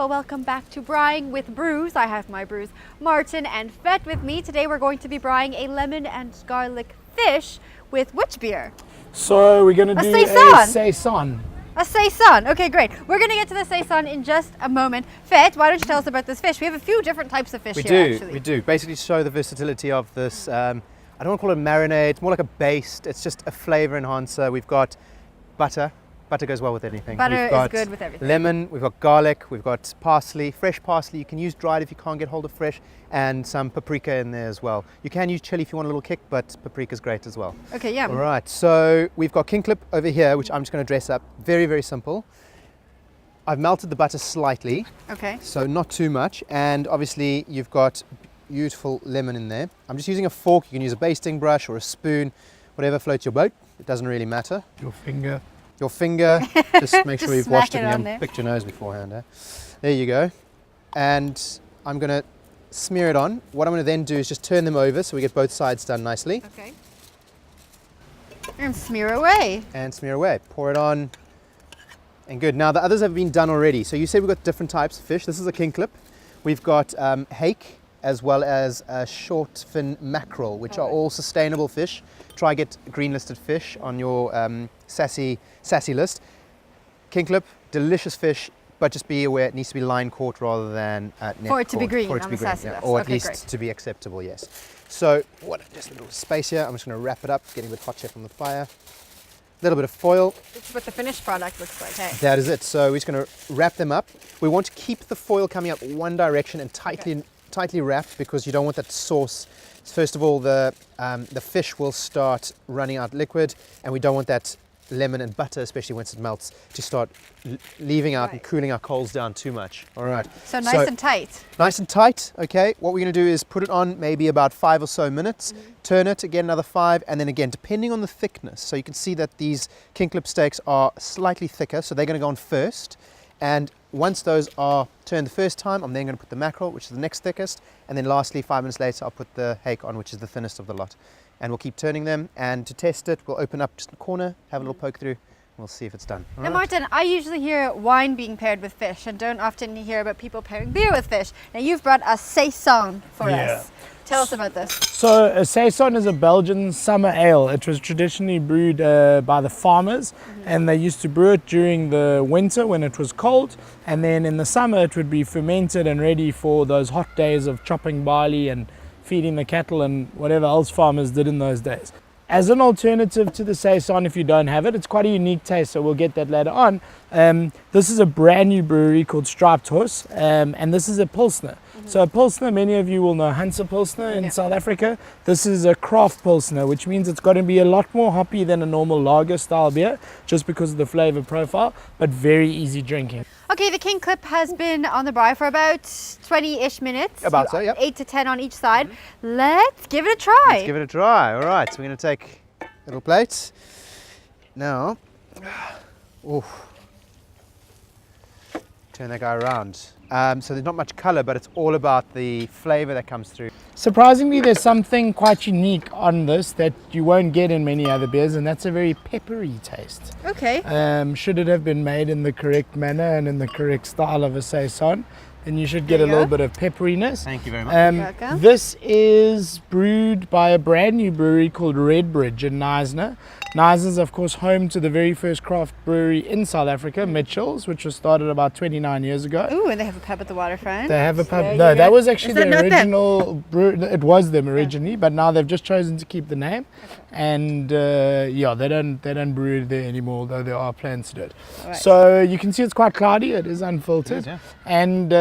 Well, welcome back to Braaiing with Brews. I have my Brews Martin and Vet with me. Today we're going to be braaiing a lemon and garlic fish with which beer? So we're going to do saison. a saison. A saison. Okay, great. We're going to get to the saison in just a moment. Vet, why don't you tell us about this fish? We have a few different types of fish here, actually. We do. Basically to show the versatility of this, I don't want to call it a marinade, it's more like a base. It's just a flavor enhancer. We've got butter. Butter goes well with anything. Butter we've got is good with everything. Lemon, we've got garlic, we've got parsley, fresh parsley. You can use dried if you can't get hold of fresh, and some paprika in there as well. You can use chili if you want a little kick, but paprika is great as well. Okay, yeah. All right, so we've got king clip over here, which I'm just going to dress up. Very, very simple. I've melted the butter slightly. Okay. So not too much, and obviously you've got beautiful lemon in there. I'm just using a fork. You can use a basting brush or a spoon, whatever floats your boat. It doesn't really matter. Your finger. Your finger, just make sure you've washed it on and there. picked your nose beforehand. Eh? There you go. And I'm going to smear it on. What I'm going to then do is just turn them over so we get both sides done nicely. Okay. And smear away. And smear away. Pour it on. And good. Now the others have been done already. So you said we've got different types of fish. This is a king clip. We've got hake as well as short fin mackerel, which are all sustainable fish. Try get green listed fish on your sassy list. King clip, delicious fish, but just be aware it needs to be line caught rather than net For it to be caught. green For it to on be the green, sassy list. or at Okay, least great. to be acceptable, yes. So just a little space here. I'm just going to wrap it up, getting a bit hot chef on the fire. A little bit of foil. This is what the finished product looks like, hey? That is it. So we're just going to wrap them up. We want to keep the foil coming up one direction and tightly wrapped, because you don't want that sauce. First of all, the fish will start running out liquid, and we don't want that lemon and butter, especially once it melts, to start leaving out and cooling our coals down too much. All right. So nice and tight. Nice and tight. Okay. What we're going to do is put it on maybe about 5 or so minutes. Turn it again another 5, and then again, depending on the thickness. So you can see that these king clip steaks are slightly thicker, so they're going to go on first. And once those are turned the first time, I'm then going to put the mackerel, which is the next thickest, and then lastly, 5 minutes later, I'll put the hake on, which is the thinnest of the lot. And we'll keep turning them, and to test it, we'll open up just a corner, have a little poke through, and we'll see if it's done. All Now, right. Martin, I usually hear wine being paired with fish and don't often hear about people pairing beer with fish. Now, you've brought a saison for us. Tell us about this. So a saison is a Belgian summer ale. It was traditionally brewed by the farmers, and they used to brew it during the winter when it was cold, and then in the summer it would be fermented and ready for those hot days of chopping barley and feeding the cattle and whatever else farmers did in those days. As an alternative to the saison, if you don't have it, it's quite a unique taste, so we'll get that later on. This is a brand new brewery called Striped Horse, and this is a Pilsner. So a Pilsner, many of you will know Hansa Pilsner in South Africa. This is a craft Pilsner, which means it's got to be a lot more hoppy than a normal lager style beer, just because of the flavor profile, but very easy drinking. Okay, the king clip has been on the braai for about 20-ish minutes. About so, yep. 8 to 10 on each side. Let's give it a try. Let's give it a try. All right, so we're going to take little plates. Now, turn that guy around. So there's not much color, but it's all about the flavor that comes through. Surprisingly, there's something quite unique on this that you won't get in many other beers, and that's a very peppery taste. Okay. Should it have been made in the correct manner and in the correct style of a saison, then you should get There a you little go. bit of pepperiness. Thank you very much. Welcome. This is brewed by a brand new brewery called Redbridge in Knysna. Knysna is, of course, home to the very first craft brewery in South Africa, Mitchell's, which was started about 29 years ago. Ooh, and they have a pub at the waterfront. They have a pub. There No, you that go. was actually Is that the not them? original brew. It was them originally, but now they've just chosen to keep the name. And they don't brew there anymore, though there are plans to do it. Right. So you can see it's quite cloudy. It is unfiltered. It is, And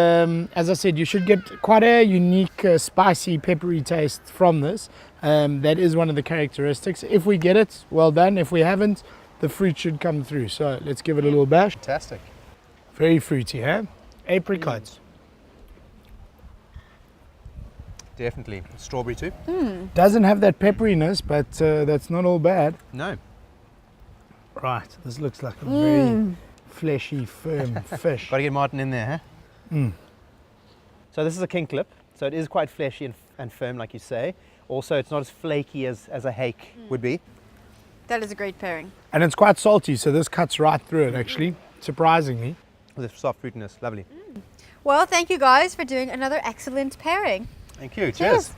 as I said, you should get quite a unique, spicy, peppery taste from this. That is one of the characteristics. If we get it, well done. If we haven't, the fruit should come through. So let's give it a little bash. Fantastic. Very fruity, huh? Apricots. Definitely. Strawberry too? Doesn't have that pepperiness, but that's not all bad. No. Right, this looks like a very fleshy, firm fish. Got to get Martin in there, huh? So this is a king clip. So it is quite fleshy and firm, like you say. Also, it's not as flaky as a hake would be. That is a great pairing. And it's quite salty, so this cuts right through it, actually, surprisingly. With a soft fruitiness. Lovely. Well, thank you guys for doing another excellent pairing. Thank you. Cheers.